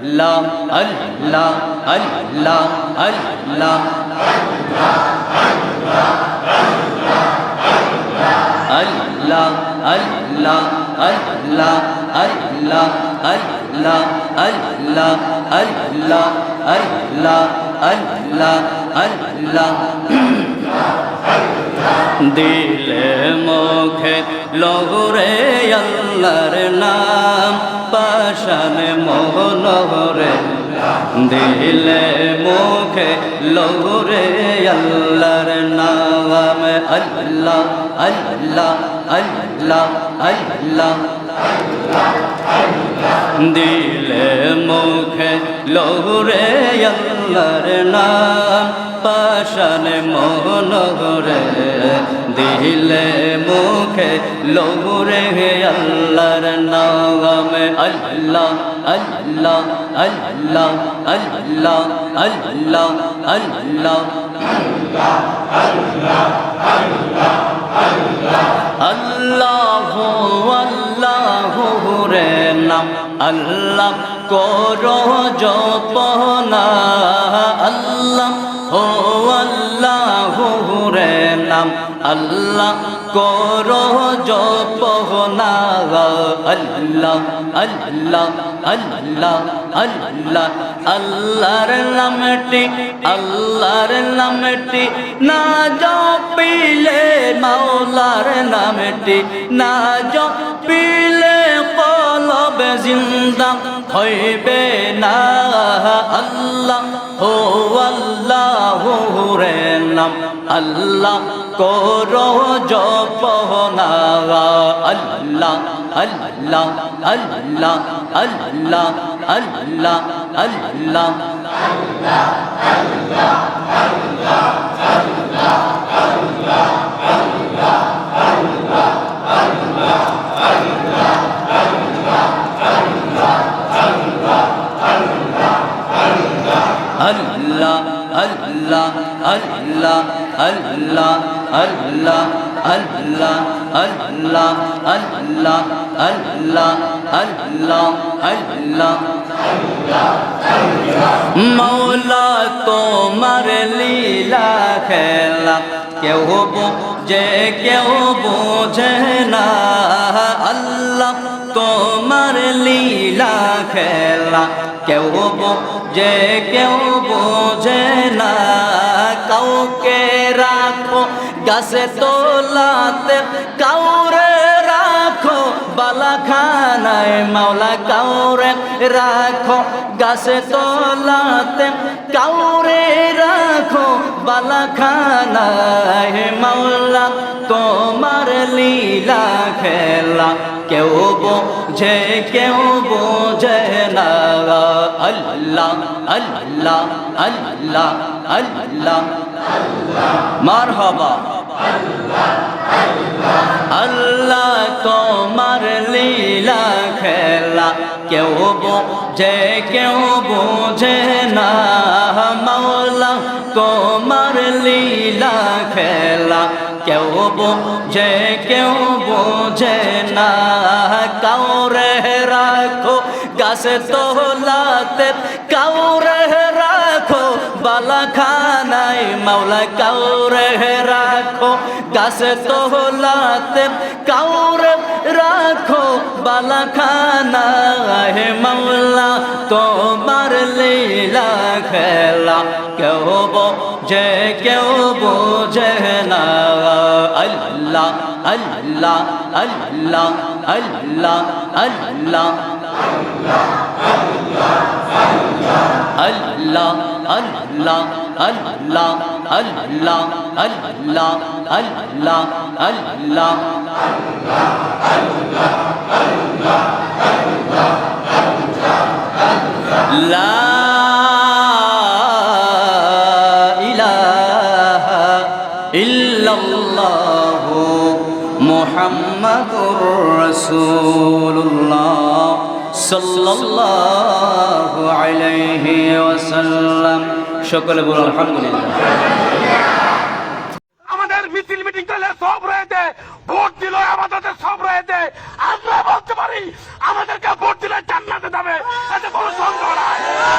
আল্লাহ আল্লাহ আল্লাহ আল্লাহ আল্লাহ আল্লাহ আল্লাহ আল্লাহ আল্লাহ আল্লাহ আল্লাহ আল্লাহ আল্লাহ আল্লাহ দিলে মুখে লহুরে আল্লাহর নাম পাশানে মোহনরে দিলে মুখে লহুরে আল্লাহর নাম আল্লাহ আল্লাহ আল্লাহ আল্লাহ দিলে মুখে লহুরে আল্লাহর নাম পাশানে মোহনরে দিলে মুখে লহুরে আল্লাহর নাম আল্লাহ আল্লাহ আল্লাহ আল্লাহ আল্লাহ আল্লাহ আল্লাহু আল্লাহু রে নাম আল্লাহ করো জপনা আল্লাহ ও আল্লাহু রে নাম আল্লাহ করো জপনা আল্লাহ আল্লাহ আল্লাহ আল্লাহ আল্লাহর নামটি না জপিলে মাওলার নামটি না জপিলে কলব জিন্দা হইবে না আল্লাহ ও আল্লাহ রে নাম আল্লাহ করো জপনা আল্লাহ আল্লাহ আল্লাহ আল্লাহ আল্লাহ আল্লাহ আল্লাহ আল্লাহ আল্লাহ আল্লাহ আল্লাহ আল্লাহ আল্লাহ আল্লাহ আল্লাহ আল্লাহ আল্লাহ মৌলা তোমার লীলা খেলা কেউ বোঝে কেউ বোঝে না আল্লাহ তোমার লীলা খেলা কেউ বোঝে কেউ বোঝে না কাউকে রাখো গাছে তোলাতে কাউরে রাখো বালাখানায় মাওলা কাউরে রাখো গাছে তোলাতে কাউরে রাখো বালাখানায় মাওলা তোমার লীলা খেলা কেউ বোঝে কেউ বোঝে না আল্লাহ আল্লাহ আল্লাহ আল্লাহ মারহাবা আল্লাহ তোমার লীলা খেলা কেউ বোঝে কেউ বোঝে না মাওলা তোমার লীলা খেলা কেউ বোঝে কেউ বোঝে না কাউরে রাখো গাছে তোলাতে কাউরে রাখো বালাখানায় মাওলা কাউরে রাখো গাছে তোলাতে কাউরে রাখো বালাখানায় মাওলা তোমার লীলা খেলা কেউ বোঝে কেউ বোঝে না আল্লাহ আল্লাহ আল্লাহ আল্লাহ আল্লাহ আল্লাহ আল্লাহ আল্লাহ আল্লাহ আল্লাহ আল্লাহ আল্লাহ লা ইলাহা ইল্লাল্লাহু মুহাম্মাদুর রাসূলুল্লাহ সাল্লাল্লাহু আলাইহি ওয়াসাল্লাম। সকলে বলুন আলহামদুলিল্লাহ। আমাদের মিছিল মিটিং করলে সব রয়েছে, ভোট দিল আমাদের সব রয়েছে। আমরা বলতে পারি আমাদেরকে ভোট দিলে জান্নাতে যাবে, এতে কোনো সন্দেহ আল্লাহ